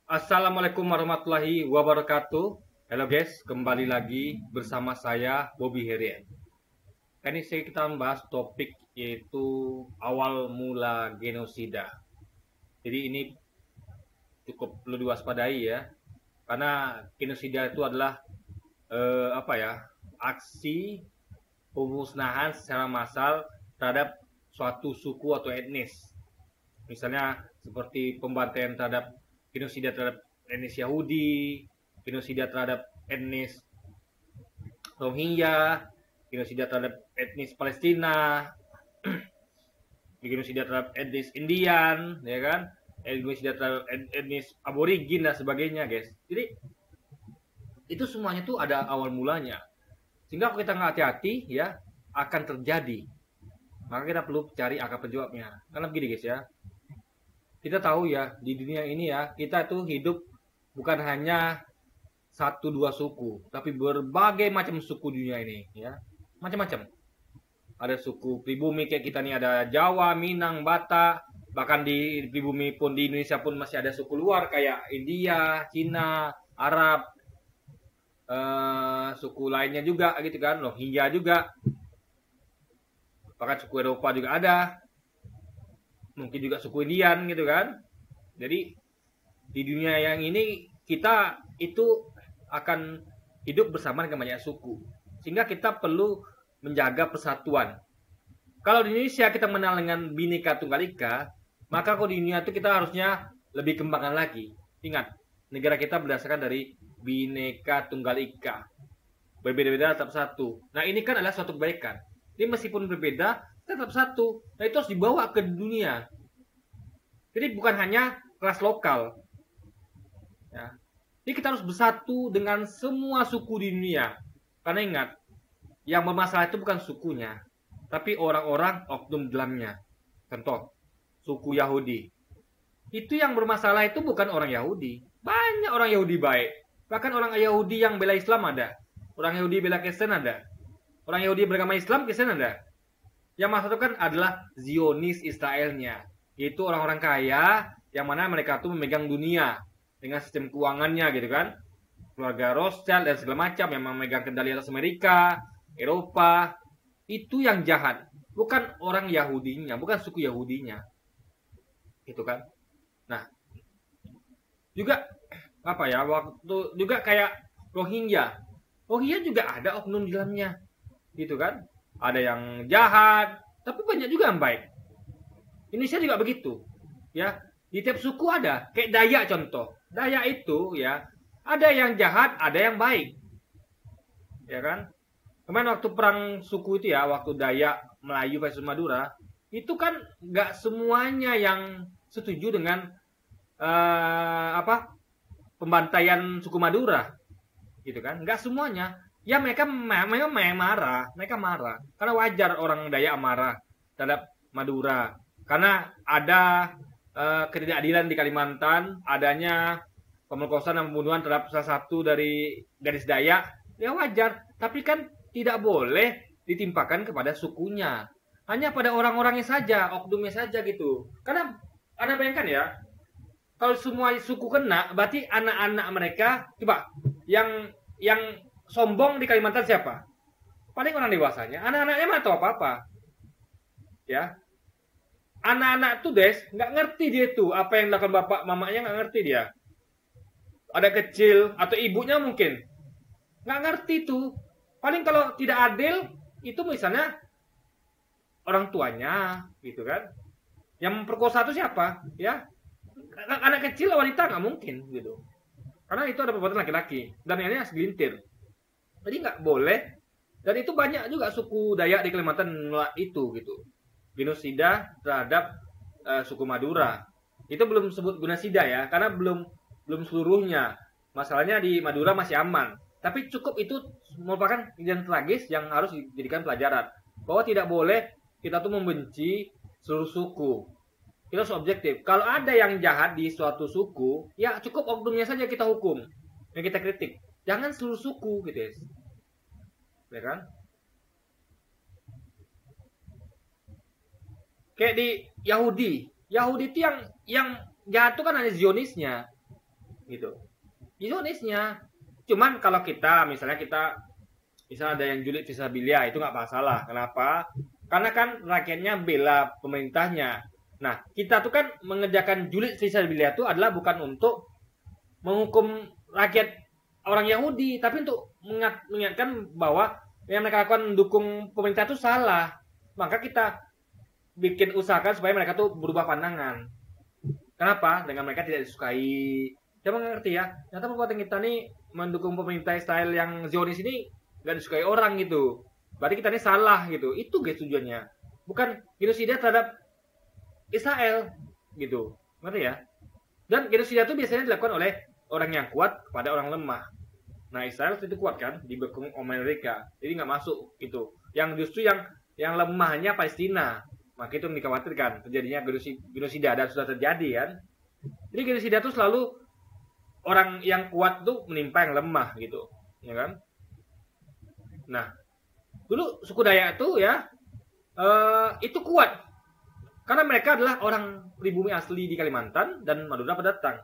Assalamualaikum warahmatullahi wabarakatuh. Halo guys, kembali lagi bersama saya Bobby Herian. Ini kita membahas topik yaitu awal mula genosida. Jadi ini cukup perlu diwaspadai ya, karena genosida itu adalah aksi pemusnahan secara massal terhadap suatu suku atau etnis. Misalnya seperti pembantaian terhadap genosida terhadap etnis Yahudi, genosida terhadap etnis Rohingya, genosida terhadap etnis Palestina, genosida terhadap etnis Indian, ya kan? Genosida terhadap etnis aborigin dan sebagainya, guys. Jadi itu semuanya tuh ada awal mulanya. Sehingga kalau kita nggak hati-hati, ya akan terjadi. Maka kita perlu cari akar penyebabnya. Karena begini, guys ya. Kita tahu ya, di dunia ini ya, kita tuh hidup bukan hanya 1-2 suku, tapi berbagai macam suku dunia ini ya. Macam-macam. Ada suku pribumi kayak kita nih, ada Jawa, Minang, Batak, bahkan di pribumi pun di Indonesia pun masih ada suku luar kayak India, Cina, Arab, suku lainnya juga gitu kan, Rohingya juga. Bahkan suku Eropa juga ada. Mungkin juga suku Indian gitu kan. Jadi di dunia yang ini kita itu akan hidup bersama dengan banyak suku. Sehingga kita perlu menjaga persatuan. Kalau di Indonesia kita mengenal dengan Bhinneka Tunggal Ika, maka kalau di dunia itu kita harusnya lebih kembangkan lagi. Ingat, negara kita berdasarkan dari Bhinneka Tunggal Ika. Berbeda-beda tetap satu. Nah ini kan adalah suatu kebaikan. Jadi meskipun berbeda, tetap satu. Nah itu harus dibawa ke dunia. Jadi bukan hanya kelas lokal. Ya. Jadi kita harus bersatu dengan semua suku di dunia. Karena ingat, yang bermasalah itu bukan sukunya, tapi orang-orang oknum dalamnya. Contoh, suku Yahudi. Itu yang bermasalah itu bukan orang Yahudi. Banyak orang Yahudi baik. Bahkan orang Yahudi yang bela Islam ada. Orang Yahudi bela Kristen ada. Orang Yahudi beragama Islam, Kristen ada. Yang maksud kan adalah Zionis Israelnya. Itu orang-orang kaya yang mana mereka tuh memegang dunia dengan sistem keuangannya gitu kan. Keluarga Rothschild dan segala macam yang memegang kendali atas Amerika, Eropa. Itu yang jahat. Bukan orang Yahudinya, bukan suku Yahudinya. Gitu kan. Nah, juga waktu juga kayak Rohingya. Rohingya juga ada oknum di dalamnya. Gitu kan. Ada yang jahat, tapi banyak juga yang baik. Indonesia juga begitu. Ya, di tiap suku ada. Kayak Dayak contoh. Dayak itu ya, ada yang jahat, ada yang baik. Ya kan? Kemarin waktu perang suku itu ya, waktu Dayak, Melayu versus Madura, itu kan nggak semuanya yang setuju dengan pembantaian suku Madura. Gitu kan? Nggak semuanya. Ya mereka marah, karena wajar orang Dayak marah terhadap Madura, karena ada ketidakadilan di Kalimantan, adanya pemerkosaan dan pembunuhan terhadap salah satu dari gadis Dayak, ya wajar, tapi kan tidak boleh ditimpakan kepada sukunya, hanya pada orang-orangnya saja, oknumnya saja gitu. Karena Anda bayangkan ya, kalau semua suku kena, berarti anak-anak mereka, coba yang sombong di Kalimantan siapa? Paling orang dewasanya. Anak-anaknya mah tahu apa-apa. Ya. Anak-anak tuh nggak ngerti dia tuh apa yang dilakukan bapak mamanya, nggak ngerti dia. Ada kecil atau ibunya mungkin nggak ngerti tuh. Paling kalau tidak adil itu misalnya orang tuanya, gitu kan. Yang memperkosa itu siapa? Ya. Anak kecil wanita nggak mungkin gitu. Karena itu ada perbuatan laki-laki dan ini segelintir. Jadi nggak boleh. Dan itu banyak juga suku Dayak di Kalimantan itu gitu. Genosida terhadap suku Madura. Itu belum sebut genosida ya, karena belum seluruhnya. Masalahnya di Madura masih aman. Tapi cukup itu merupakan kejadian tragis yang harus dijadikan pelajaran. Bahwa tidak boleh kita tuh membenci seluruh suku. Kita harus objektif. Kalau ada yang jahat di suatu suku, ya cukup oknumnya saja kita hukum. Yang kita kritik. Jangan seluruh suku gitu ya. Ya kan? Kayak di Yahudi. Yahudi itu yang jahat itu kan hanya Zionisnya. gitu. Zionisnya. Cuman kalau kita misalnya ada yang julid fisabilillah, itu nggak masalah. Kenapa? Karena kan rakyatnya bela pemerintahnya. Nah, kita tuh kan mengerjakan julid fisabilillah itu adalah bukan untuk menghukum rakyat orang Yahudi, tapi untuk mengingatkan bahwa yang mereka lakukan mendukung pemerintah itu salah. Maka kita bikin usahakan supaya mereka tuh berubah pandangan. Kenapa? Dengan mereka tidak disukai. Dia mengerti ya, ternyata perbuatan kita nih mendukung pemerintah Israel yang Zionis ini gak disukai orang gitu. Berarti kita ini salah gitu. Itu guys tujuannya. Bukan genosida terhadap Israel gitu. Ngerti ya? Dan genosida itu biasanya dilakukan oleh orang yang kuat kepada orang lemah. Nah, Israel itu kuat kan, dibekung Amerika. Jadi nggak masuk itu. Yang justru yang lemahnya Palestina. Maka itu yang dikhawatirkan terjadinya genosida, dan sudah terjadi kan. Jadi genosida itu selalu orang yang kuat tuh menimpa yang lemah gitu, ya kan? Nah, dulu suku Dayak itu ya itu kuat karena mereka adalah orang pribumi asli di Kalimantan dan Madura pendatang.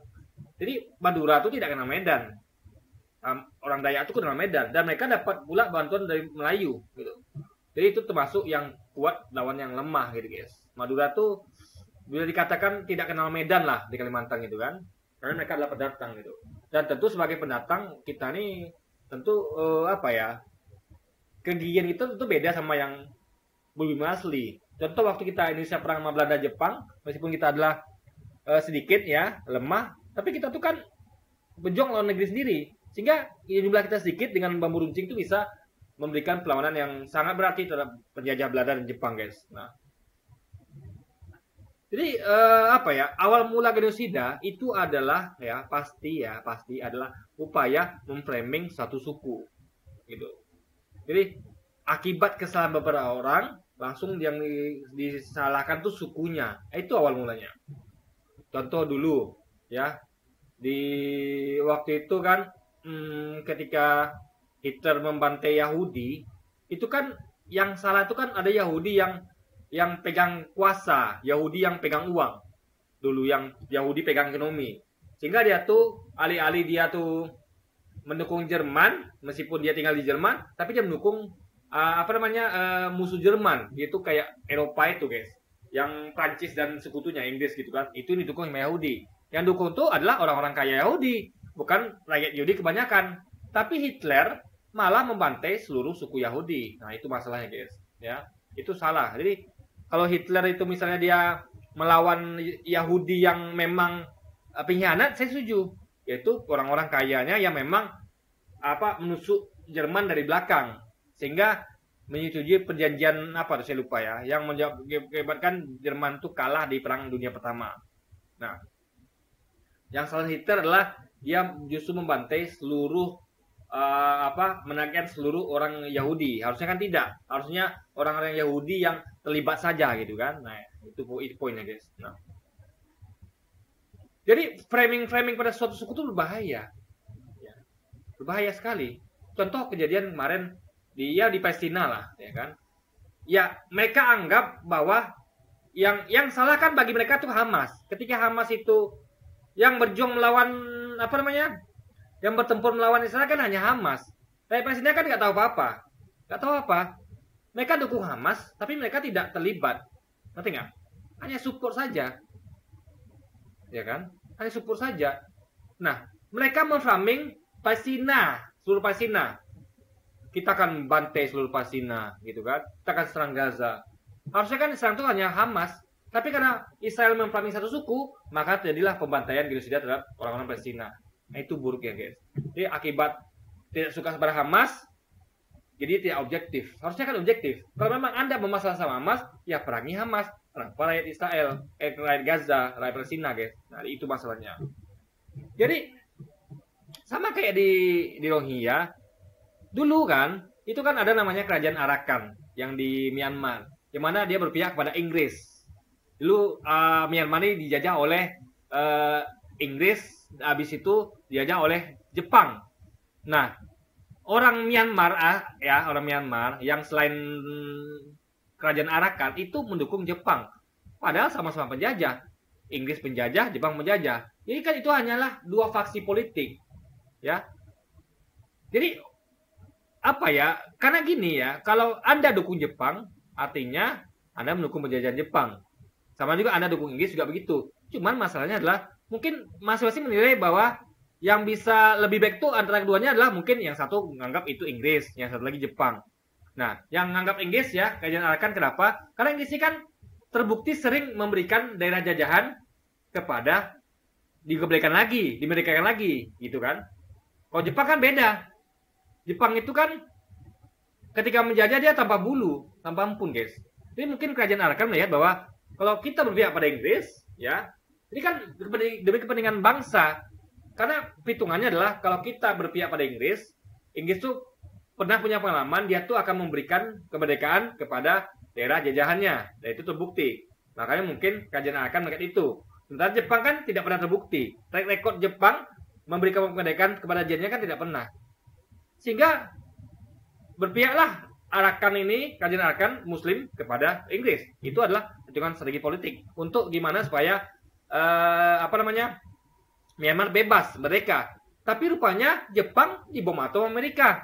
Jadi Madura itu tidak kenal Medan, orang Dayak itu kenal Medan, dan mereka dapat pula bantuan dari Melayu gitu. Jadi itu termasuk yang kuat lawan yang lemah gitu guys. Madura tuh bisa dikatakan tidak kenal Medan lah di Kalimantan gitu kan. Karena mereka adalah pendatang gitu. Dan tentu sebagai pendatang kita nih tentu kegigihan itu tentu beda sama yang pribumi asli. Contoh waktu kita Indonesia perang sama Belanda Jepang, meskipun kita adalah sedikit ya lemah, tapi kita tuh kan berjuang lawan negeri sendiri, sehingga jumlah kita sedikit dengan bambu runcing itu bisa memberikan perlawanan yang sangat berarti terhadap penjajah Belanda dan Jepang guys. Nah, jadi awal mula genosida itu adalah pasti adalah upaya memframing satu suku gitu. Jadi akibat kesalahan beberapa orang langsung yang disalahkan tuh sukunya. Itu awal mulanya. Contoh dulu ya, di waktu itu kan ketika Hitler membantai Yahudi, itu kan yang salah itu kan ada Yahudi yang pegang kuasa, Yahudi yang pegang uang. Dulu yang Yahudi pegang ekonomi. Sehingga dia tuh alih-alih dia tuh mendukung Jerman, meskipun dia tinggal di Jerman, tapi dia mendukung musuh Jerman, yaitu kayak Eropa itu guys. Yang Prancis dan sekutunya Inggris gitu kan. Itu didukung sama Yahudi. Yang dukung tuh adalah orang-orang kaya Yahudi, bukan rakyat Yahudi kebanyakan. Tapi Hitler malah membantai seluruh suku Yahudi. Nah, itu masalahnya guys, ya. Itu salah. Jadi kalau Hitler itu misalnya dia melawan Yahudi yang memang pengkhianat, saya setuju. Yaitu orang-orang kayanya yang memang menusuk Jerman dari belakang, sehingga menyetujui perjanjian saya lupa ya, yang menyebabkan Jerman itu kalah di Perang Dunia Pertama. Nah, yang salah Hitler adalah dia justru membantai seluruh menaikkan seluruh orang Yahudi. Harusnya kan tidak. Harusnya orang-orang Yahudi yang terlibat saja gitu kan. Nah, itu poinnya guys. Nah, jadi framing pada suatu suku itu berbahaya. Ya. Berbahaya sekali. Contoh kejadian kemarin di Palestina lah, ya kan. Ya, mereka anggap bahwa yang salah kan bagi mereka tuh Hamas. Ketika Hamas itu yang berjuang melawan yang bertempur melawan Israel kan hanya Hamas. Tapi Palestina kan nggak tahu apa-apa. Nggak tahu apa. Mereka dukung Hamas, tapi mereka tidak terlibat. Ngerti nggak? Hanya support saja. Ya kan? Hanya support saja. Nah, mereka memframing Palestina, seluruh Palestina. Kita akan bantai seluruh Palestina, gitu kan? Kita akan serang Gaza. Harusnya kan serang itu hanya Hamas. Tapi karena Israel memframing satu suku, maka terjadilah pembantaian genosida terhadap orang-orang Palestina. Nah, itu buruk ya guys. Jadi akibat tidak suka kepada Hamas, jadi tidak objektif. Harusnya kan objektif. Kalau memang Anda bermasalah sama Hamas, ya perangi Hamas, perang rakyat Israel, rakyat Gaza, rakyat Palestina guys. Nah, itu masalahnya. Jadi sama kayak di Rohingya, dulu kan itu kan ada namanya kerajaan Arakan yang di Myanmar, yang mana dia berpihak kepada Inggris. Dulu Myanmar ini dijajah oleh Inggris. Habis itu dijajah oleh Jepang. Nah, orang Myanmar yang selain kerajaan Arakan itu mendukung Jepang. Padahal sama-sama penjajah. Inggris penjajah, Jepang menjajah. Jadi kan itu hanyalah dua faksi politik, ya. Jadi apa ya? Karena gini ya, kalau Anda dukung Jepang, artinya Anda mendukung penjajahan Jepang. Sama juga Anda dukung Inggris juga begitu. Cuman masalahnya adalah mungkin masing-masing menilai bahwa yang bisa lebih baik tuh antara keduanya adalah mungkin yang satu menganggap itu Inggris, yang satu lagi Jepang. Nah, yang menganggap Inggris ya, kajian Arkan kenapa? Karena Inggris ini kan terbukti sering memberikan daerah jajahan kepada dimerdekakan lagi, gitu kan? Kalau Jepang kan beda. Jepang itu kan ketika menjajah dia tanpa bulu, tanpa ampun, guys. Jadi mungkin kerajaan Arkan melihat bahwa kalau kita berpihak pada Inggris, ya, ini kan demi kepentingan bangsa. Karena perhitungannya adalah kalau kita berpihak pada Inggris, Inggris tuh pernah punya pengalaman dia tuh akan memberikan kemerdekaan kepada daerah jajahannya, dan itu terbukti. Makanya mungkin kajian akan melihat itu. Sementara Jepang kan tidak pernah terbukti. Track record Jepang memberikan kemerdekaan kepada jajahannya kan tidak pernah. Sehingga berpihaklah Arakan ini, kajian Arakan Muslim kepada Inggris. Itu adalah perhitungan strategi politik untuk gimana supaya Myanmar bebas merdeka. Tapi rupanya Jepang dibom atom Amerika.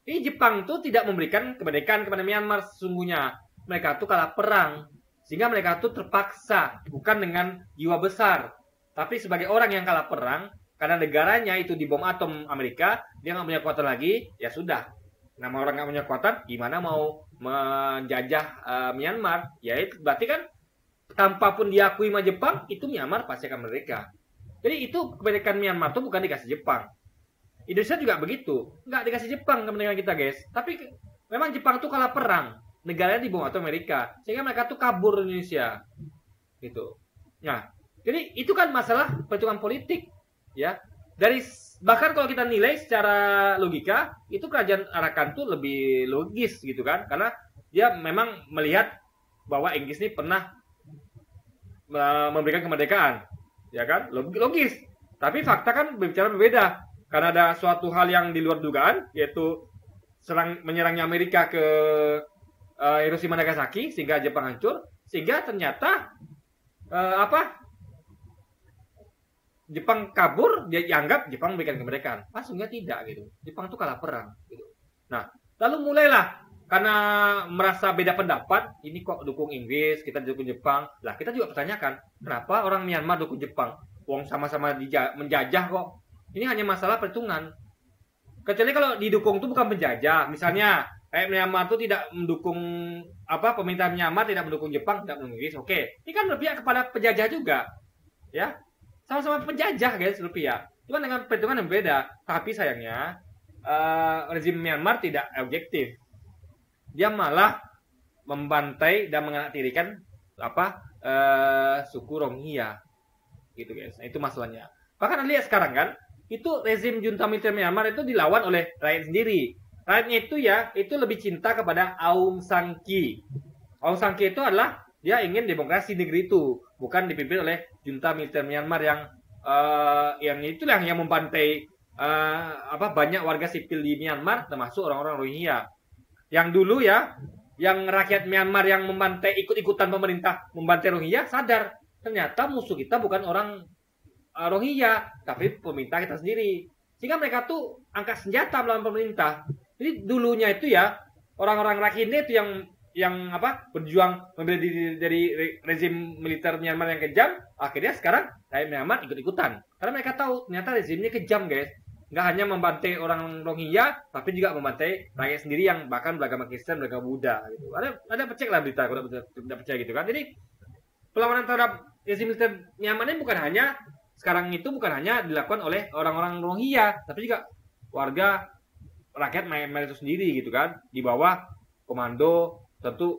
Ini Jepang itu tidak memberikan kemerdekaan kepada Myanmar sesungguhnya. Mereka itu kalah perang. Sehingga mereka itu terpaksa. Bukan dengan jiwa besar. Tapi sebagai orang yang kalah perang. Karena negaranya itu dibom atom Amerika. Dia nggak punya kekuatan lagi. Ya sudah. Nama orang nggak punya kekuatan. Gimana mau menjajah Myanmar. Ya itu berarti kan. Tanpa pun diakui sama Jepang. Itu Myanmar pasti akan merdeka. Jadi itu kemerdekaan Myanmar itu bukan dikasih Jepang. Indonesia juga begitu. Nggak dikasih Jepang kemerdekaan kita, guys. Tapi memang Jepang itu kalah perang. Negaranya dibom atau Amerika. Sehingga mereka tuh kabur Indonesia. Gitu. Nah, jadi itu kan masalah perhitungan politik. Ya. Bahkan kalau kita nilai secara logika, itu kerajaan Arakan tuh lebih logis gitu kan. Karena dia memang melihat bahwa Inggris ini pernah memberikan kemerdekaan. Ya kan? Logis. Tapi fakta kan berbicara berbeda. Karena ada suatu hal yang di luar dugaan, yaitu menyerangnya Amerika ke Hiroshima Nagasaki sehingga Jepang hancur, sehingga ternyata Jepang kabur, dia dianggap Jepang memberikan kemerdekaan. Sesungguhnya tidak gitu. Jepang itu kalah perang gitu. Nah, lalu mulailah karena merasa beda pendapat, ini kok dukung Inggris, kita dukung Jepang. Lah, kita juga pertanyakan, kenapa orang Myanmar dukung Jepang? Wong sama-sama menjajah kok. Ini hanya masalah perhitungan. Kecuali kalau didukung itu bukan penjajah. Misalnya, Myanmar itu tidak mendukung pemerintah Myanmar tidak mendukung Jepang, tidak mendukung Inggris. Oke. Ini kan berpihak kepada penjajah juga. Ya. Sama-sama penjajah, guys, berpihak. Cuma dengan perhitungan yang berbeda. Tapi sayangnya rezim Myanmar tidak objektif. Dia malah membantai dan menganaktirikan suku Rohingya. Gitu, guys. Nah, itu masalahnya. Bahkan Anda lihat sekarang kan, itu rezim junta militer Myanmar itu dilawan oleh rakyat sendiri. Rakyatnya itu itu lebih cinta kepada Aung San Suu Kyi. Aung San Suu Kyi itu adalah dia ingin demokrasi negeri itu, bukan dipimpin oleh junta militer Myanmar yang itulah yang membantai banyak warga sipil di Myanmar, termasuk orang-orang Rohingya. Yang dulu yang rakyat Myanmar yang membantai ikut-ikutan pemerintah membantai Rohingya sadar ternyata musuh kita bukan orang Rohingya, tapi pemerintah kita sendiri. Sehingga mereka tuh angkat senjata melawan pemerintah. Jadi dulunya itu orang-orang Rakhine itu yang berjuang membela diri dari rezim militer Myanmar yang kejam, akhirnya sekarang rakyat Myanmar ikut-ikutan. Karena mereka tahu ternyata rezimnya kejam, guys. Nggak hanya membantai orang Rohingya, tapi juga membantai rakyat sendiri yang bahkan beragama Kristen, beragama Buddha. Gitu. Ada pecek lah berita kalau tidak percaya gitu kan. Jadi perlawanan terhadap rezim militer Myanmar ini sekarang itu bukan hanya dilakukan oleh orang-orang Rohingya, tapi juga warga rakyat Myanmar itu sendiri gitu kan, di bawah komando tentu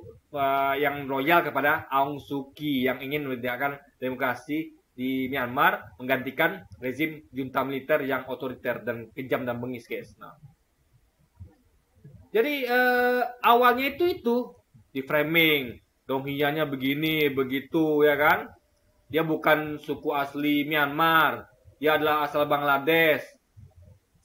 yang loyal kepada Aung San Suu Kyi yang ingin menegakkan demokrasi di Myanmar, menggantikan rezim junta militer yang otoriter dan kejam dan bengis, guys. Nah, jadi awalnya itu di framing Rohingya-nya begini begitu ya kan. Dia bukan suku asli Myanmar. Dia adalah asal Bangladesh.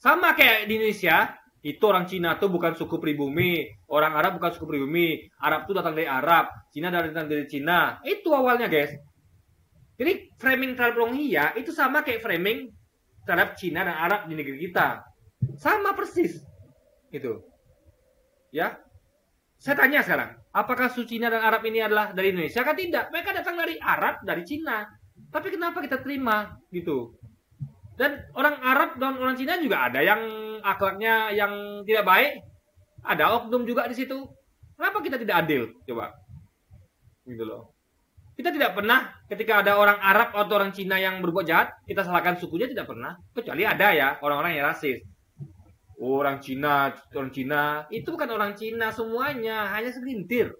Sama kayak di Indonesia. Itu orang Cina tuh bukan suku pribumi. Orang Arab bukan suku pribumi. Arab tuh datang dari Arab. Cina datang dari Cina. Itu awalnya, guys. Jadi framing terhadap Rohingya itu sama kayak framing terhadap Cina dan Arab di negeri kita. Sama persis. Gitu. Ya. Saya tanya sekarang, apakah Cina dan Arab ini adalah dari Indonesia? Kan tidak. Mereka datang dari Arab, dari Cina. Tapi kenapa kita terima gitu? Dan orang Arab dan orang Cina juga ada yang akhlaknya yang tidak baik. Ada oknum juga di situ. Kenapa kita tidak adil? Coba. Gitu loh. Kita tidak pernah ketika ada orang Arab atau orang Cina yang berbuat jahat, kita salahkan sukunya, tidak pernah. Kecuali ada ya orang-orang yang rasis. Orang Cina itu bukan orang Cina semuanya, hanya segelintir.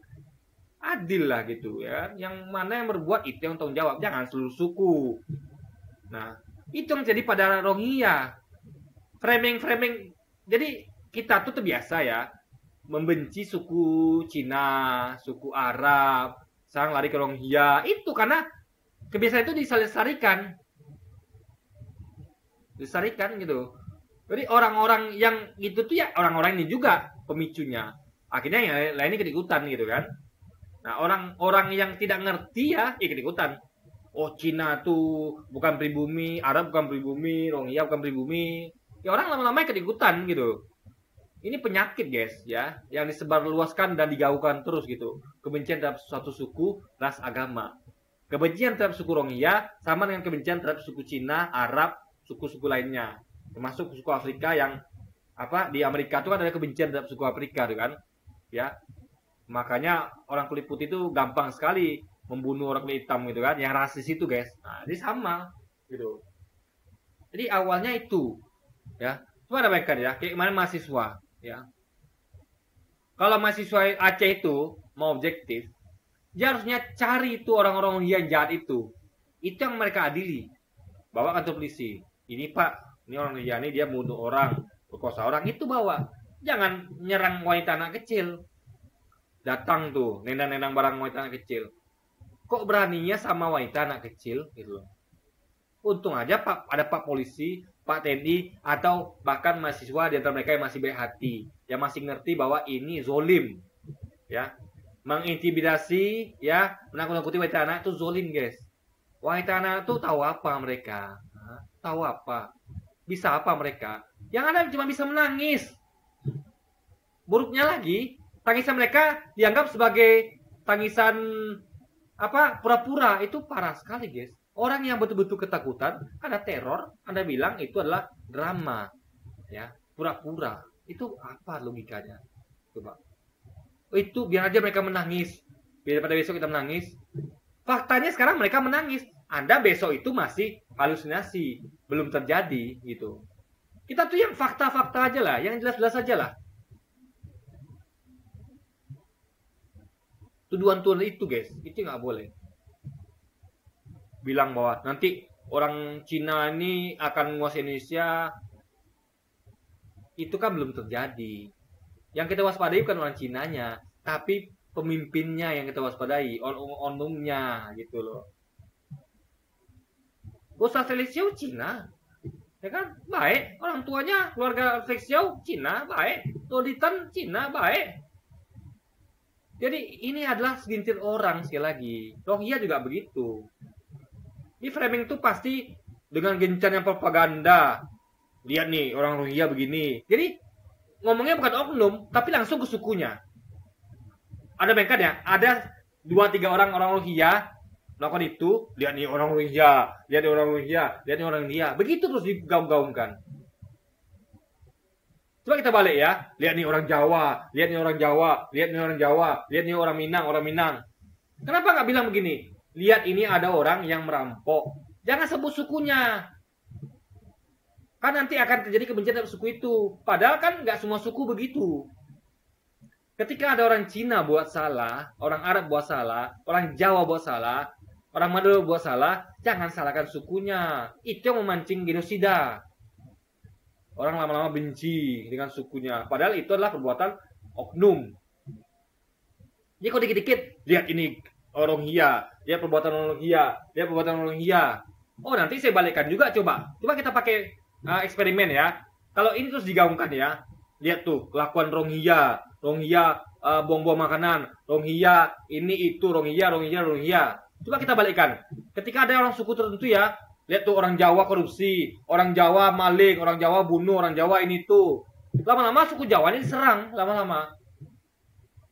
Adil lah gitu ya. Yang mana yang berbuat itu yang tanggung jawab, jangan seluruh suku. Nah, itu yang jadi pada Rohingya. Framing. Jadi kita tuh terbiasa ya membenci suku Cina, suku Arab, sekarang lari ke Rohingya. Itu karena kebiasaan itu dilestarikan gitu. Jadi orang-orang yang gitu tuh ya orang-orang ini juga pemicunya. Akhirnya yang lainnya ikut-ikutan gitu kan. Nah, orang-orang yang tidak ngerti ya ikut-ikutan. Oh, Cina tuh bukan pribumi, Arab bukan pribumi, Rohingya bukan pribumi. Ya orang lama-lama ikut-ikutan gitu. Ini penyakit guys ya, yang disebarluaskan dan digaungkan terus gitu. Kebencian terhadap suatu suku, ras, agama. Kebencian terhadap suku Rohingya sama dengan kebencian terhadap suku Cina, Arab, suku-suku lainnya. Termasuk suku Afrika yang di Amerika itu kan ada kebencian terhadap suku Afrika tuh kan. Ya. Makanya orang kulit putih itu gampang sekali membunuh orang kulit hitam gitu kan, yang rasis itu guys. Nah, ini sama gitu. Jadi awalnya itu ya. Cuma ada baikkan ya, kayak kemarin mahasiswa ya. Kalau mahasiswa Aceh itu mau objektif, dia harusnya cari itu orang-orang yang jahat itu. Itu yang mereka adili. Bawa kantor polisi. Ini Pak, ini orang ini dia bunuh orang, perkosa orang, itu bawa. Jangan nyerang wanita anak kecil. Datang tuh, nendang-nendang barang wanita anak kecil. Kok beraninya sama wanita anak kecil gitu loh. Untung aja Pak ada Pak polisi, Pak TNI atau bahkan mahasiswa di antara mereka yang masih baik hati, yang masih ngerti bahwa ini zolim. Ya. Mengintimidasi ya, menakut-nakuti wanita anak itu zolim, guys. Wanita anak itu tahu apa mereka? Tahu apa? Bisa apa mereka? Yang ada cuma bisa menangis. Buruknya lagi, tangisan mereka dianggap sebagai tangisan pura-pura. Itu parah sekali, guys. Orang yang betul-betul ketakutan, ada teror, Anda bilang itu adalah drama. Ya, pura-pura. Itu apa logikanya? Coba. Itu biar aja mereka menangis. Biar pada besok kita menangis. Faktanya sekarang mereka menangis. Anda besok itu masih halusinasi, belum terjadi gitu. Kita tuh yang fakta-fakta aja lah, yang jelas-jelas aja lah. Tuduhan-tuduhan itu guys, itu nggak boleh. Bilang bahwa nanti orang Cina ini akan menguasai Indonesia, itu kan belum terjadi. Yang kita waspadai bukan orang Cinanya, tapi pemimpinnya yang kita waspadai, onumnya gitu loh. Bosah Feliciao Cina, ya kan baik, orang tuanya keluarga Feliciao Cina baik, Toditan Cina baik. Jadi ini adalah segelintir orang sekali lagi. Rohingya juga begitu. Ini framing itu pasti dengan gencarnya propaganda. Lihat nih orang Rohingya begini. Jadi ngomongnya bukan oknum, tapi langsung ke sukunya. Ada bengkat ya, ada 2-3 orang Rohingya melakukan itu, lihat nih orang Rohingya, lihat nih orang Rohingya, lihat nih orang Rohingya. Begitu terus digaung-gaungkan. Coba kita balik ya, lihat nih orang Jawa, lihat nih orang Jawa, lihat nih orang Jawa, lihat nih orang Minang. Kenapa nggak bilang begini? Lihat ini ada orang yang merampok. Jangan sebut sukunya. Kan nanti akan terjadi kebencian dalam suku itu. Padahal kan nggak semua suku begitu. Ketika ada orang Cina buat salah, orang Arab buat salah, orang Jawa buat salah, orang Madura buat salah, jangan salahkan sukunya. Itu yang memancing genosida. Orang lama-lama benci dengan sukunya. Padahal itu adalah perbuatan oknum. Jadi kalau dikit-dikit, lihat ini orang Rohingya, lihat perbuatan orang Rohingya, lihat perbuatan orang Rohingya. Oh nanti saya balikkan juga coba. Coba kita pakai eksperimen ya. Kalau ini terus digaungkan ya. Lihat tuh kelakuan Rohingya, buang-buang makanan, Rohingya ini itu Rohingya. Coba kita balikkan. Ketika ada orang suku tertentu ya, lihat tuh orang Jawa korupsi, orang Jawa maling, orang Jawa bunuh, orang Jawa ini tuh. Lama-lama suku Jawa ini diserang, lama-lama.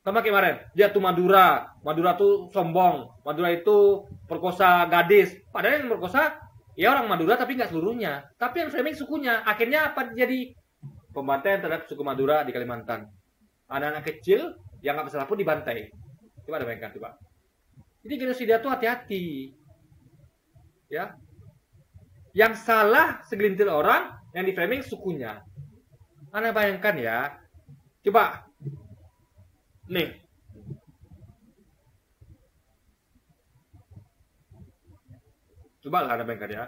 Sama kayak kemarin, dia tuh Madura. Madura tuh sombong. Madura itu perkosa gadis. Padahal yang perkosa ya orang Madura tapi nggak seluruhnya. Tapi yang framing sukunya. Akhirnya apa jadi? Pembantaian terhadap suku Madura di Kalimantan. Anak-anak kecil yang nggak bersalah pun dibantai. Coba ada bayangkan coba. Jadi genosida tuh hati-hati. Ya. Yang salah segelintir orang yang di framing sukunya. Anda bayangkan ya. Coba. Nih. Coba lah Anda bayangkan ya.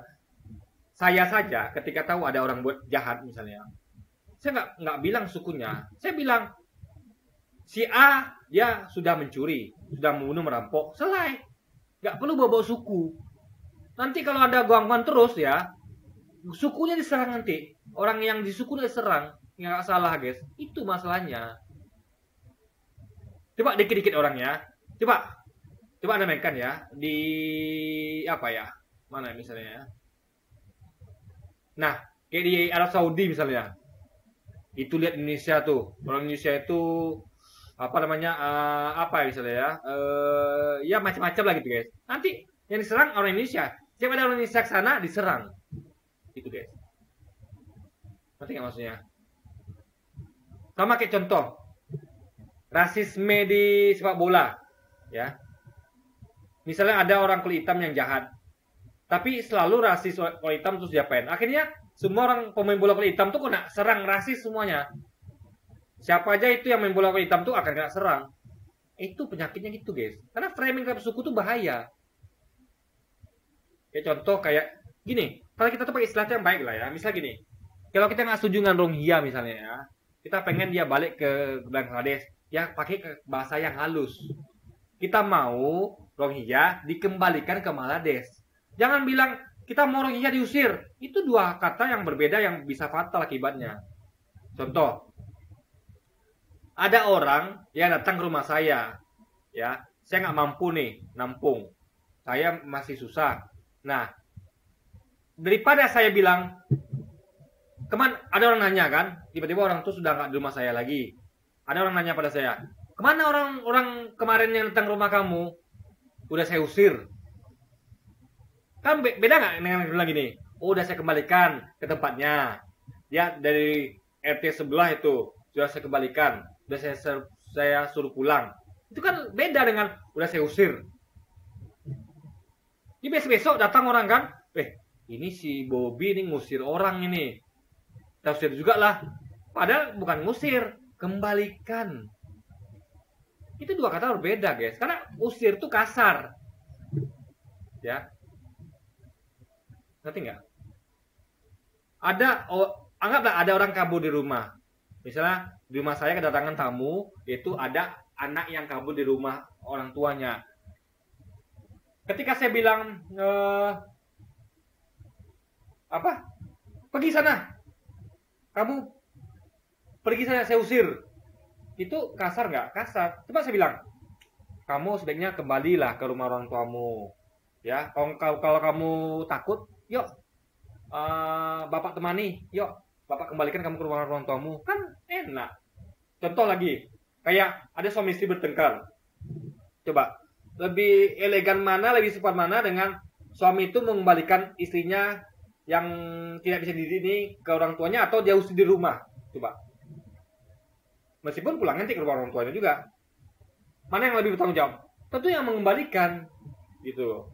Saya saja ketika tahu ada orang buat jahat misalnya. Saya nggak bilang sukunya. Saya bilang si A dia sudah mencuri, sudah membunuh, merampok, selesai. Nggak perlu bawa suku. Nanti kalau ada gangguan terus ya, sukunya diserang nanti. Orang yang di suku diserang, nggak salah guys. Itu masalahnya. Coba dikit-dikit orangnya. Coba Anda mainkan ya di apa ya? Mana misalnya ya? Nah, kayak di Arab Saudi misalnya. Itu lihat Indonesia tuh. Orang Indonesia itu apa namanya? Apa misalnya ya? Ya macam-macam lah gitu guys. Nanti yang diserang orang Indonesia. Siapa ada orang Indonesia ke sana diserang. Gitu guys. Nanti nggak maksudnya? Sama kayak contoh. Rasisme di sepak bola, ya. Misalnya ada orang kulit hitam yang jahat, tapi selalu rasis kulit hitam terus diapain? Akhirnya semua orang pemain bola kulit hitam tuh kena serang rasis semuanya. Siapa aja itu yang main bola kulit hitam tuh akan kena serang. Itu penyakitnya gitu guys. Karena framing terhadap suku tuh bahaya. Kayak contoh kayak gini, kalau kita tuh pakai istilah yang baik lah ya. Misal gini, kalau kita nggak setuju dengan Rohingya misalnya ya, kita pengen dia balik ke Bangladesh. Ya pakai bahasa yang halus. Kita mau Rohingya dikembalikan ke Bangladesh. Jangan bilang kita mau Rohingya diusir. Itu dua kata yang berbeda yang bisa fatal akibatnya. Contoh, ada orang yang datang ke rumah saya. Ya, saya nggak mampu nih nampung. Saya masih susah. Nah, daripada saya bilang, kemana? Ada orang nanya kan, tiba-tiba orang itu sudah nggak di rumah saya lagi. Ada orang nanya pada saya, kemana orang kemarin yang datang rumah kamu? Udah saya usir. Kan beda nggak dengan yang bilang gini? Oh, udah saya kembalikan ke tempatnya. Ya dari RT sebelah itu sudah saya kembalikan. Udah saya suruh pulang. Itu kan beda dengan udah saya usir. Ini besok datang orang kan? Ini si Bobby ini ngusir orang ini. Kita usir juga lah. Padahal bukan ngusir. Kembalikan. Itu dua kata berbeda guys. Karena usir itu kasar. Ya. Ngerti nggak? Anggaplah ada orang kabur di rumah. Misalnya di rumah saya kedatangan tamu, itu ada anak yang kabur di rumah orang tuanya. Ketika saya bilang pergi sana. Kamu pergi sana, saya usir. Itu kasar nggak? Kasar. Coba saya bilang, kamu sebaiknya kembalilah ke rumah orang tuamu. Ya, kalau kamu takut, yuk, bapak temani, yuk, bapak kembalikan kamu ke rumah orang tuamu. Kan enak. Contoh lagi, kayak ada suami istri bertengkar. Coba, lebih elegan mana, lebih sopan mana dengan suami itu mengembalikan istrinya yang tidak bisa diri ke orang tuanya atau dia usir di rumah. Coba. Meskipun pulang nanti ke rumah orang tuanya juga. Mana yang lebih bertanggung jawab? Tentu yang mengembalikan. Gitu.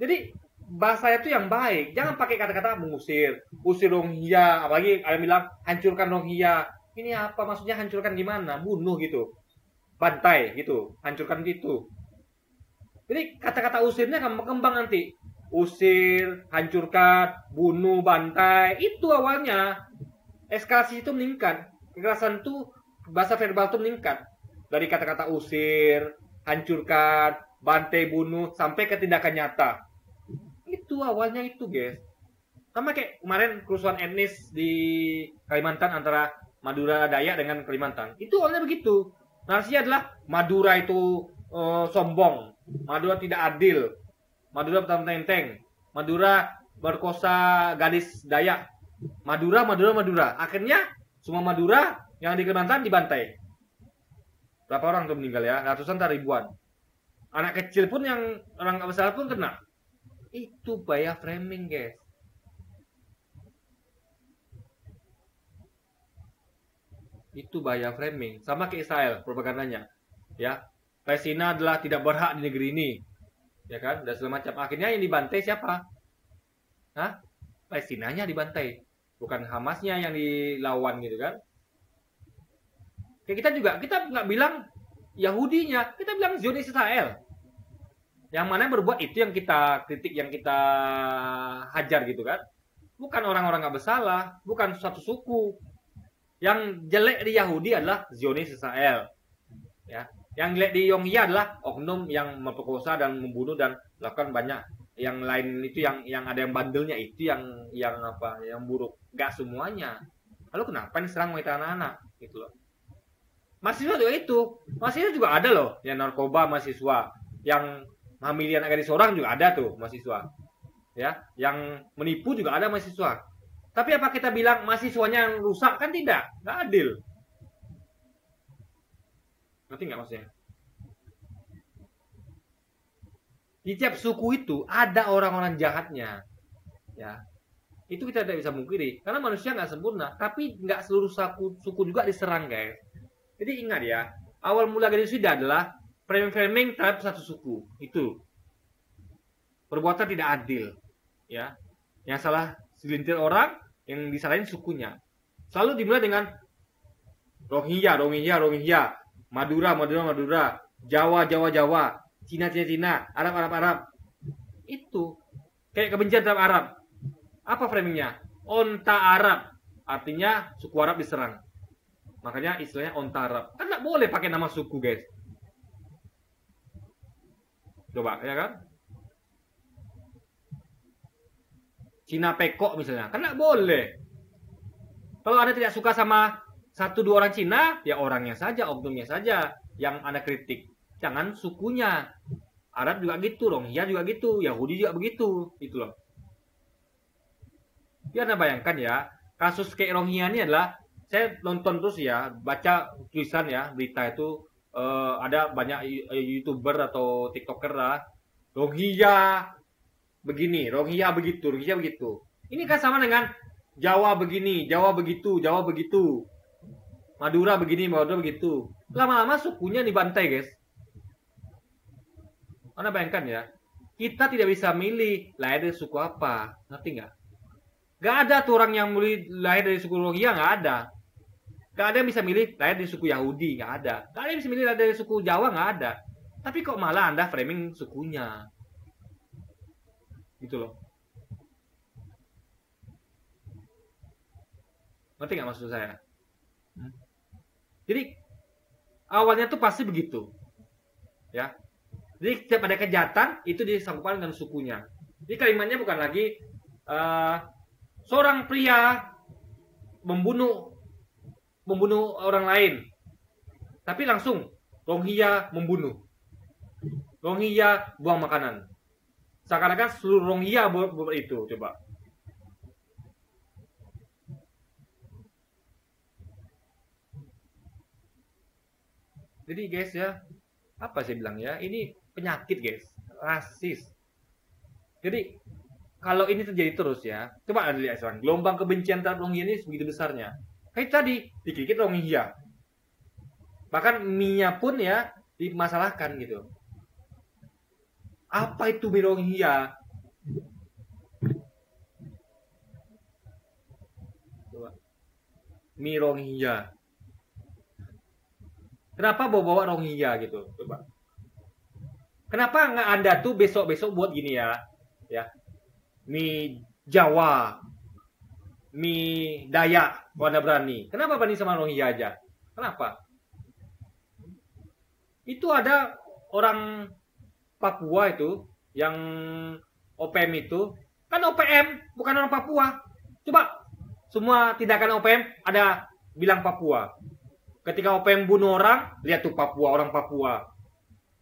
Jadi bahasa itu yang baik. Jangan pakai kata-kata mengusir. Usir Rohingya. Apalagi ada yang bilang hancurkan Rohingya. Ini apa maksudnya hancurkan gimana? Bunuh gitu. Bantai gitu. Hancurkan gitu. Jadi kata-kata usirnya akan berkembang nanti. Usir, hancurkan, bunuh, bantai. Itu awalnya. Eskalasi itu meningkat. Kekerasan itu bahasa verbal itu meningkat dari kata-kata usir, hancurkan, bantai, bunuh sampai ke tindakan nyata. Itu awalnya itu, guys. Sama kayak kemarin kerusuhan etnis di Kalimantan antara Madura Dayak dengan Kalimantan. Itu awalnya begitu. Narasinya adalah Madura itu sombong, Madura tidak adil, Madura Betenteng, Madura berkosa gadis Dayak, Madura. Akhirnya semua Madura yang di Kalimantan dibantai. Berapa orang tuh meninggal ya? Ratusan atau ribuan. Anak kecil pun yang orang nggak besar pun kena. Itu bahaya framing, guys. Itu bahaya framing. Sama kayak Israel propagandanya. Ya, Palestina adalah tidak berhak di negeri ini. Ya kan? Dan segala macam. Akhirnya yang dibantai siapa? Hah? Palestinanya dibantai. Bukan Hamasnya yang dilawan gitu kan. Kayak kita juga, kita nggak bilang Yahudinya, kita bilang Zionis Israel. Yang mana berbuat itu yang kita kritik, yang kita hajar gitu kan. Bukan orang-orang nggak bersalah, bukan suatu suku. Yang jelek di Yahudi adalah Zionis Israel. Ya. Yang jelek di Yonghia adalah oknum yang memperkosa dan membunuh dan melakukan banyak yang lain itu yang ada yang bandelnya itu yang apa yang buruk. Nggak semuanya. Lalu kenapa ini serang wanita anak-anak gitu loh. Mahasiswa juga itu. Mahasiswa juga ada loh yang narkoba mahasiswa, yang hamili anak gadis orang juga ada tuh mahasiswa. Ya, yang menipu juga ada mahasiswa. Tapi apa kita bilang mahasiswanya yang rusak? Kan tidak. Nggak adil. Ngerti nggak maksudnya? Di tiap suku itu ada orang-orang jahatnya. Ya. Itu kita tidak bisa mungkiri. Karena manusia nggak sempurna. Tapi nggak seluruh suku juga diserang, guys. Jadi ingat ya. Awal mula genosida adalah framing terhadap satu suku. Itu. Perbuatan tidak adil. Ya. Yang salah segelintir orang, yang disalahin sukunya. Selalu dimulai dengan Rohingya, Madura, Jawa, Cina, Arab. Itu kayak kebencian terhadap Arab. Apa framingnya? Onta Arab. Artinya suku Arab diserang. Makanya istilahnya onta Arab. Kan nggak boleh pakai nama suku, guys. Coba, ya kan? Cina pekok misalnya, kan nggak boleh. Kalau Anda tidak suka sama 1-2 orang Cina, ya orangnya saja, oknumnya saja yang Anda kritik. Jangan sukunya. Arab juga gitu, Rohingya juga gitu, Yahudi juga begitu, gitu loh. Ya Anda bayangkan ya, kasus kayak Rohingya ini adalah, saya nonton terus ya, baca tulisan ya, berita itu ada banyak YouTuber atau TikToker lah, Rohingya begini, Rohingya begitu. Ini kan sama dengan Jawa begini, Jawa begitu. Madura begini, Madura begitu. Lama-lama sukunya dibantai, guys. Anda bayangkan ya, kita tidak bisa milih lahir dari suku apa, ngerti nggak? Nggak ada tuh orang yang milih lahir dari suku Rohingya, nggak ada. Nggak ada yang bisa milih lahir dari suku Yahudi, nggak ada. Nggak ada yang bisa milih lahir dari suku Jawa, nggak ada. Tapi kok malah Anda framing sukunya, gitu loh. Ngerti nggak maksud saya? Jadi awalnya tuh pasti begitu, ya. Jadi setiap ada kejahatan itu disangkutkan dengan sukunya. Jadi kalimatnya bukan lagi seorang pria membunuh orang lain, tapi langsung Rohingya membunuh, Rohingya buang makanan. Seakan-akan seluruh Rohingya buat itu, coba. Jadi guys ya, apa saya bilang ya, ini penyakit guys, rasis. Jadi kalau ini terjadi terus ya, coba Anda lihat sekarang, gelombang kebencian terhadap Rohingya ini begitu besarnya. Kayak tadi, dikit-dikit Rohingya. Bahkan mie-nya pun ya dimasalahkan gitu. Apa itu mie Rohingya? Coba. Mie Rohingya. Kenapa bawa-bawa Rohingya gitu? Coba. Kenapa nggak Anda tuh besok-besok buat gini ya? Ya. Mie Jawa. Mie Dayak. Kalau Anda berani. Kenapa berani sama Rohingya aja? Kenapa? Itu ada orang Papua itu yang OPM itu. Kan OPM bukan orang Papua. Coba. Semua tindakan OPM ada bilang Papua. Ketika OPM bunuh orang, lihat tuh Papua, orang Papua.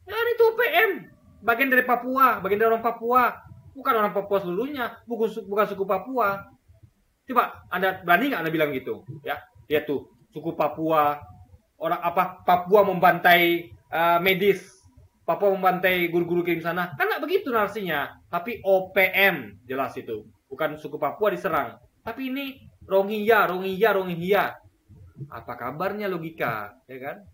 Ya itu OPM. bagian dari Papua, bagian dari orang Papua, bukan orang Papua seluruhnya, bukan suku Papua. Coba Anda berani nggak Anda bilang gitu? Ya, dia tuh suku Papua, orang apa? Papua membantai medis, Papua membantai guru-guru kirim sana, kan nggak begitu narasinya. Tapi OPM jelas itu, bukan suku Papua diserang. Tapi ini Rohingya. Apa kabarnya logika, ya kan?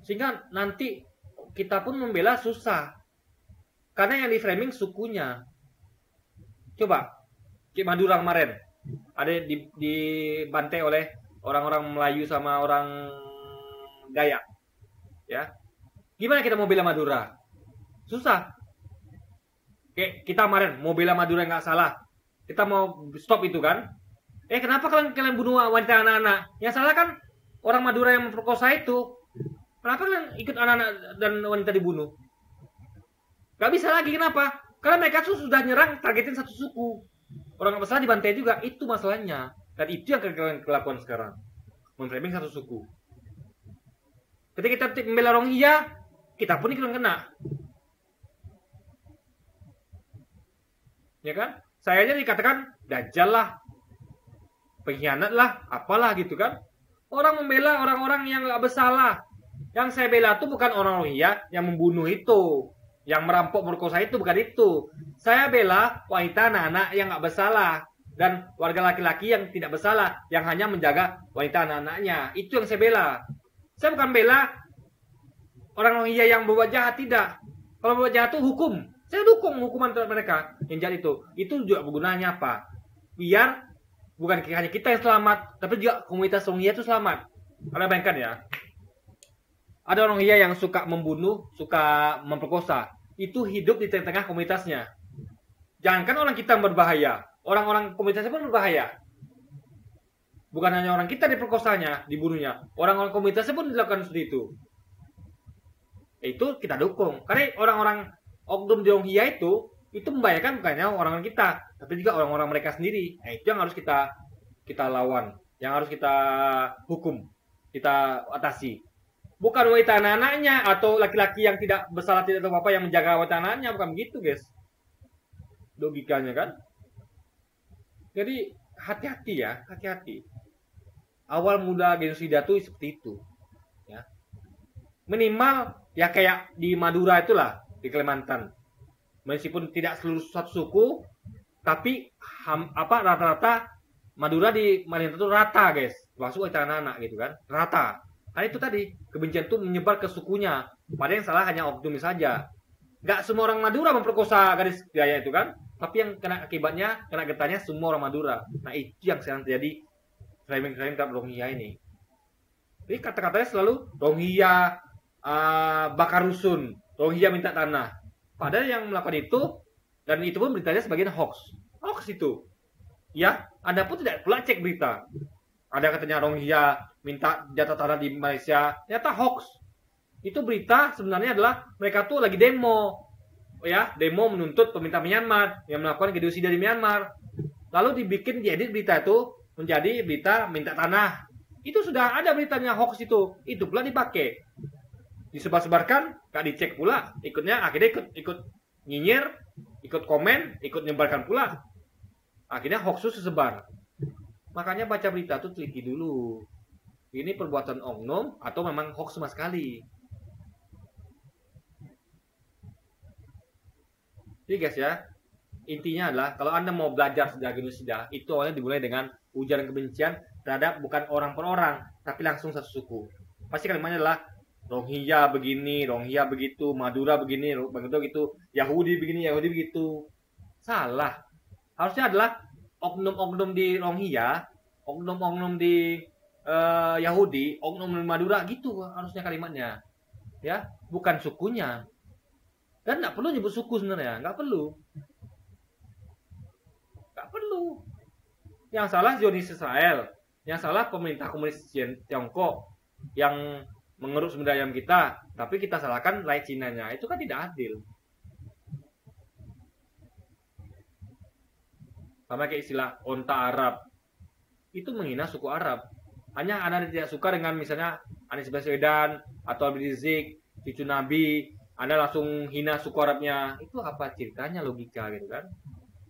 Sehingga nanti kita pun membela susah. Karena yang di framing sukunya. Coba, Cik Madura kemarin ada dibantai oleh orang-orang Melayu sama orang Dayak. Ya. Gimana kita mau bela Madura? Susah. Kayak kita kemarin mau bela Madura nggak salah. Kita mau stop itu kan? Kenapa kalian bunuh wanita anak-anak? Yang salah kan orang Madura yang memperkosa itu. Kenapa kalian ikut anak-anak dan wanita dibunuh? Gak bisa lagi, kenapa? Karena mereka tuh sudah nyerang, targetin satu suku. Orang nggak bersalah dibantai juga, itu masalahnya. Dan itu yang kalian lakukan sekarang. Memframing satu suku. Ketika kita membela Rohingya, kita pun ikut kena. Ya kan? Saya aja dikatakan dajjal lah, pengkhianat lah, apalah gitu kan. Orang membela orang-orang yang gak bersalah. Yang saya bela itu bukan orang Rohingya yang membunuh itu, yang merampok merkosa itu, bukan itu. Saya bela wanita anak-anak yang gak bersalah dan warga laki-laki yang tidak bersalah, yang hanya menjaga wanita anak-anaknya. Itu yang saya bela. Saya bukan bela orang Rohingya yang berbuat jahat, tidak. Kalau berbuat jahat itu hukum. Saya dukung hukuman terhadap mereka yang jahat itu. Itu juga gunanya apa? Biar bukan hanya kita yang selamat, tapi juga komunitas Rohingya itu selamat. Anda bayangkan ya, ada orang Rohingya yang suka membunuh, suka memperkosa. Itu hidup di tengah-tengah komunitasnya. Jangankan orang kita yang berbahaya, orang-orang komunitasnya pun berbahaya. Bukan hanya orang kita diperkosanya, dibunuhnya, orang-orang komunitasnya pun dilakukan seperti itu. Itu kita dukung. Karena orang-orang oknum di Rohingya itu membahayakan bukannya orang-orang kita, tapi juga orang-orang mereka sendiri. Itu yang harus kita lawan, yang harus kita hukum, kita atasi. Bukan wanita anak-anaknya atau laki-laki yang tidak bersalah tidak tahu apa yang menjaga wanita anak-anaknya, bukan begitu, guys. Logikanya kan. Jadi hati-hati ya, hati-hati. Awal mula genosida itu seperti itu, ya. Minimal ya kayak di Madura itulah, di Kalimantan. Meskipun tidak seluruh satu suku, tapi rata-rata Madura di Kalimantan itu rata, guys. Masuk wanita anak-anak gitu kan, rata. Nah itu tadi, kebencian itu menyebar ke sukunya. Padahal yang salah hanya oknum saja. Gak semua orang Madura memperkosa gadis gaya itu kan. Tapi yang kena akibatnya, kena getahnya semua orang Madura. Nah itu yang sekarang terjadi, framing-framing terhadap Rohingya ini. Jadi kata-katanya selalu Rohingya bakar rusun, Rohingya minta tanah. Padahal yang melakukan itu, dan itu pun beritanya sebagian hoax. Hoax itu. Ya, Anda pun tidak pula cek berita. Ada katanya Rohingya minta jatah tanah di Malaysia, ternyata hoax. Itu berita sebenarnya adalah mereka tuh lagi demo, ya, demo menuntut pemerintah Myanmar yang melakukan genosida di Myanmar. Lalu diedit berita itu menjadi berita minta tanah. Itu sudah ada beritanya hoax itu pula dipakai, disebar-sebarkan, gak dicek pula, akhirnya ikut nyinyir, ikut komen, ikut nyebarkan pula. Akhirnya hoax itu sebar. Makanya baca berita tuh teliti dulu. Ini perbuatan oknum atau memang hoax sama sekali. Jadi guys ya, intinya adalah kalau Anda mau belajar sejarah genosida, itu awalnya dimulai dengan ujaran kebencian terhadap bukan orang per orang, tapi langsung satu suku. Pasti kalimatnya adalah Rohingya begini, Rohingya begitu, Madura begini, begitu, Yahudi begini, Yahudi begitu. Salah. Harusnya adalah oknum-oknum di Rohingya, oknum-oknum di Yahudi, oknum di Madura gitu harusnya kalimatnya. Ya, bukan sukunya. Dan nggak perlu nyebut suku sebenarnya, nggak perlu. Nggak perlu. Yang salah Zionis Israel, yang salah pemerintah komunis Tiongkok yang mengeruk sumber daya kita, tapi kita salahkan rakyat Cina-nya. Itu kan tidak adil. Sama kayak istilah onta Arab. Itu menghina suku Arab. Hanya Anda tidak suka dengan misalnya Anies Baswedan atau Habib Rizik, cucu Nabi, Anda langsung hina suku Arabnya. Itu apa ceritanya, logika gitu kan?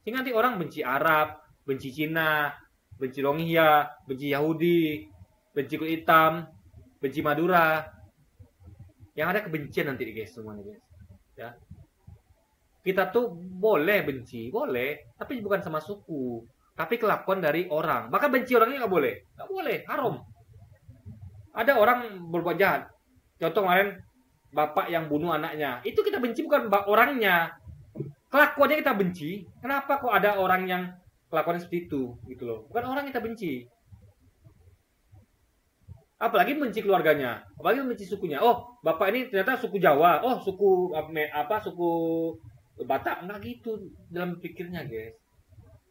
Sehingga nanti orang benci Arab, benci Cina, benci Rohingya, benci Yahudi, benci kulit hitam, benci Madura. Yang ada kebencian nanti guys semuanya guys. Ya. Kita tuh boleh benci, boleh, tapi bukan sama suku, tapi kelakuan dari orang. Bahkan benci orangnya nggak boleh, haram. Ada orang berbuat jahat. Contoh kemarin bapak yang bunuh anaknya, itu kita benci bukan orangnya, kelakuannya kita benci. Kenapa kok ada orang yang kelakuannya seperti itu, gitu loh? Bukan orang kita benci. Apalagi benci keluarganya, apalagi benci sukunya. Oh, bapak ini ternyata suku Jawa, oh suku suku Batak, enggak gitu dalam pikirnya guys.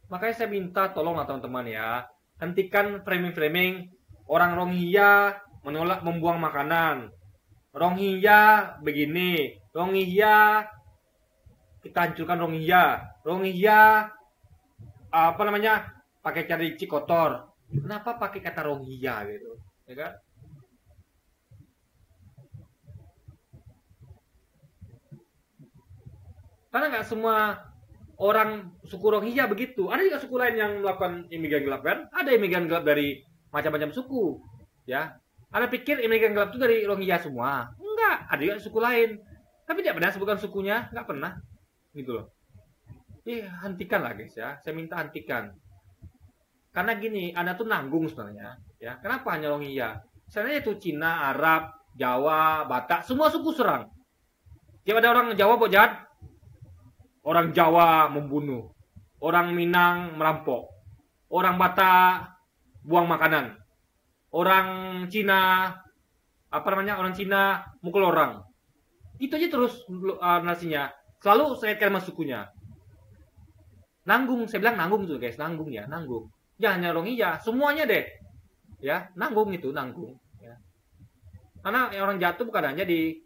Makanya saya minta tolonglah teman-teman ya, hentikan framing-framing orang Rohingya menolak membuang makanan. Rohingya begini, Rohingya kita hancurkan Rohingya. Rohingya apa namanya? Pakai cara licik kotor. Kenapa pakai kata Rohingya gitu? Ya kan? Karena nggak semua orang suku Rohingya begitu. Ada juga suku lain yang melakukan imigran gelap kan? Ada imigran gelap dari macam-macam suku, ya. Anda pikir imigran gelap itu dari Rohingya semua? Enggak, ada juga suku lain. Tapi tidak pernah sebutkan sukunya, nggak pernah, gitu loh. Hentikan lah guys ya. Saya minta hentikan. Karena gini, Anda tuh nanggung sebenarnya, ya. Kenapa hanya Rohingya? Sebenarnya itu Cina, Arab, Jawa, Batak, semua suku serang. Tiap ada orang Jawa buat jahat, orang Jawa membunuh, orang Minang merampok, orang Batak buang makanan, orang Cina orang Cina mukul orang. Itu aja terus nasinya. Selalu saya kaitkan sama sukunya. Nanggung, saya bilang nanggung tuh guys, nanggung ya, nanggung. Jangan hanya Rohingya, semuanya deh. Ya, nanggung itu, nanggung. Ya. Karena orang jatuh bukan hanya di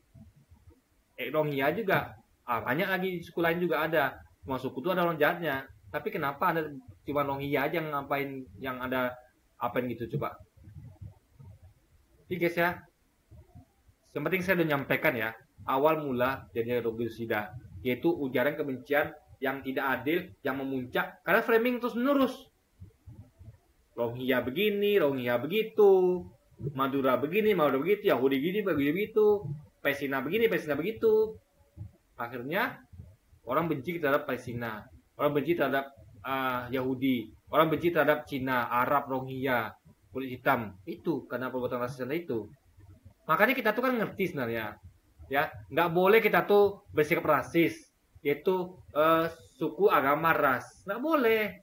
Rohingya juga. Banyak lagi suku lain juga ada. Semua suku itu ada orang jahatnya. Tapi kenapa ada cuma Rohingya aja yang ngapain, yang ada apain gitu coba. Jadi guys ya, yang penting saya udah nyampaikan ya, awal mula jadinya genosida, yaitu ujaran kebencian yang tidak adil, yang memuncak karena framing terus menerus. Rohingya begini, Rohingya begitu, Madura begini, Madura begitu, Yahudi gini, begitu, Palestina begini, Palestina begitu. Akhirnya orang benci terhadap Palestina, orang benci terhadap Yahudi, orang benci terhadap Cina, Arab, Rohingya, kulit hitam. Itu karena perbuatan rasis itu. Makanya kita tuh kan ngerti sebenarnya, ya nggak boleh kita tuh bersikap rasis, yaitu suku, agama, ras, nggak boleh.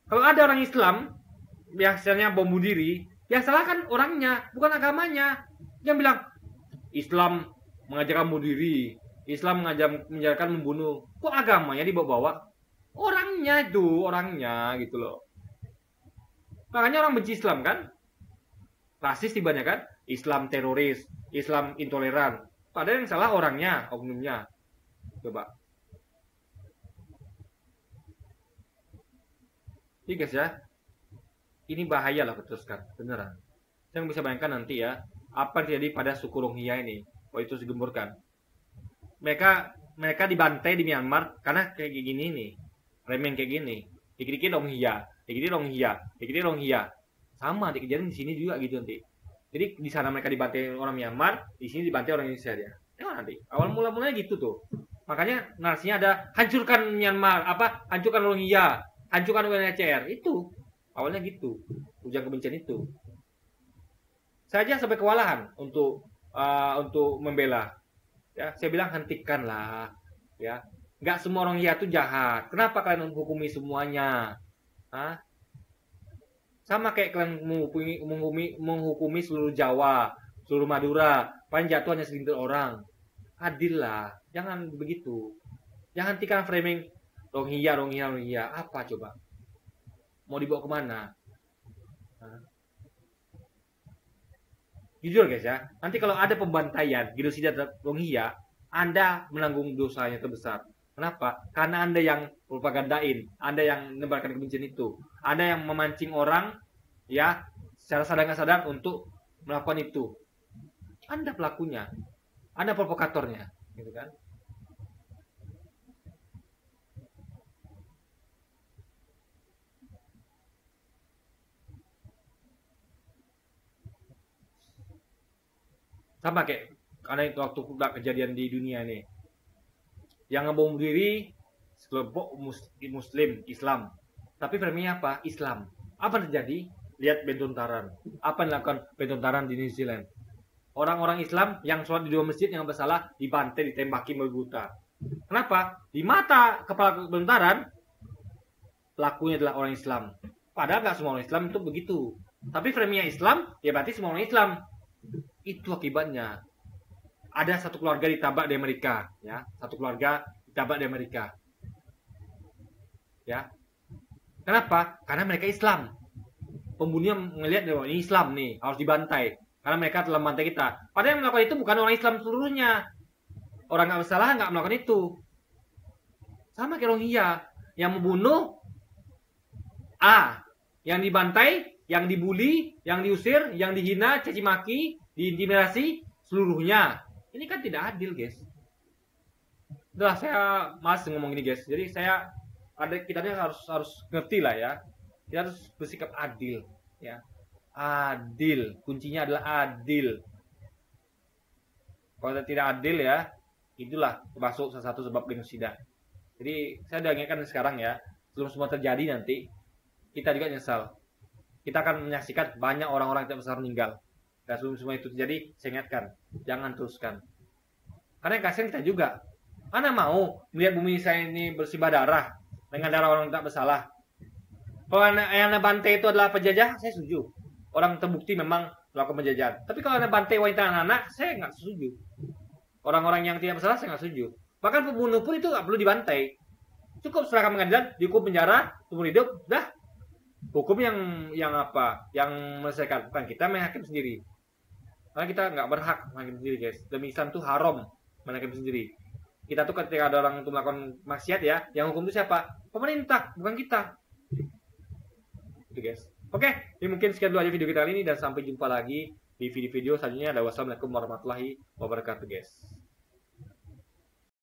Kalau ada orang Islam biasanya bom bunuh diri, yang salah kan orangnya, bukan agamanya. Yang bilang Islam mengajarkan bunuh diri, Islam mengajarkan membunuh. Kok agamanya dibawa-bawa? Orangnya itu, orangnya gitu loh. Makanya orang benci Islam kan? Rasis tibanya kan? Islam teroris, Islam intoleran. Padahal yang salah orangnya, oknumnya. Coba. Jadi guys ya, ini bahaya lah teruskan, beneran. Saya bisa bayangkan nanti ya, apa yang terjadi pada suku Rohingya ini, kalau itu digemburkan. Mereka dibantai di Myanmar karena kayak gini nih, remeng kayak gini, dikit-dikit Rohingya, dikit-dikit Rohingya, dikit-dikit Rohingya, sama dikejadian di sini juga gitu nanti. Jadi di sana mereka dibantai orang Myanmar, di sini dibantai orang Indonesia dia. Nanti awal mulanya gitu tuh. Makanya narasinya ada hancurkan Myanmar, hancurkan Rohingya, hancurkan UNHCR, itu awalnya gitu, ujian kebencian itu. Saya aja sampai kewalahan untuk membela. Ya, saya bilang hentikanlah, ya. Nggak semua orang itu jahat. Kenapa kalian menghukumi semuanya? Hah? Sama kayak kalian menghukumi seluruh Jawa, seluruh Madura, paling jatuh hanya segelintir orang. Adil lah, jangan begitu. Jangan hentikan framing Rohingya. Apa coba? Mau dibawa kemana? Hah? Jujur guys ya, nanti kalau ada pembantaian genosida terhadap Rohingya, Anda menanggung dosanya terbesar. Kenapa? Karena Anda yang propagandain, Anda yang menebarkan kebencian itu, Anda yang memancing orang ya secara sadar nggak sadar untuk melakukan itu. Anda pelakunya, Anda provokatornya, gitu kan? Sama kayak karena itu waktu kejadian di dunia nih, yang ngebom diri sekelompok muslim Islam, tapi framingnya apa? Islam. Apa terjadi? Lihat Bentontaran. Apa yang dilakukan Bentontaran di New Zealand? Orang-orang Islam yang sholat di 2 masjid yang bersalah dibantai, ditembaki berbuta. Kenapa? Di mata kepala Bentontaran, pelakunya adalah orang Islam. Padahal nggak semua orang Islam itu begitu. Tapi framingnya Islam, ya berarti semua orang Islam. Itu akibatnya. Ada satu keluarga ditabrak di Amerika, ya. Satu keluarga ditabrak di Amerika. Ya. Kenapa? Karena mereka Islam. Pembunuhnya melihat ini Islam nih, harus dibantai. Karena mereka telah membantai kita. Padahal yang melakukan itu bukan orang Islam seluruhnya. Orang nggak bersalah nggak melakukan itu. Sama kayak Rohingya yang membunuh A, yang dibantai, yang dibully, yang diusir, yang dihina, caci maki, diintimidasi seluruhnya. Ini kan tidak adil, guys. Udah, saya malas ngomong ini, guys. Jadi kita harus ngerti lah ya. Kita harus bersikap adil, ya. Adil, kuncinya adalah adil. Kalau tidak adil ya, itulah termasuk salah satu sebab genosida. Jadi saya udah ingatkan sekarang ya, sebelum semua terjadi nanti, kita juga nyesal. Kita akan menyaksikan banyak orang-orang yang besar meninggal. Dan sebelum semua itu terjadi, saya ingatkan, jangan teruskan. Karena yang kasihan kita juga. Anda mau melihat bumi saya ini bersimbah darah dengan darah orang tak bersalah? Kalau yang Anda bantai itu adalah penjajah, saya setuju. Orang terbukti memang melakukan penjajahan. Tapi kalau Anda bantai wanita dan anak, saya nggak setuju. Orang-orang yang tidak bersalah, saya nggak setuju. Bahkan pembunuh pun itu nggak perlu dibantai. Cukup serahkan pengadilan, dihukum penjara, umur hidup, dah. Hukum yang apa? Yang menyelesaikan. Bukan kita menghakim sendiri. Karena kita nggak berhak menghakim sendiri, guys. Demi Islam itu haram menghakim sendiri. Kita tuh ketika ada orang untuk melakukan maksiat ya, yang hukum itu siapa? Pemerintah, bukan kita. Itu, guys. Oke, ini mungkin sekian dulu aja video kita kali ini dan sampai jumpa lagi di video-video selanjutnya. Wassalamualaikum warahmatullahi wabarakatuh, guys.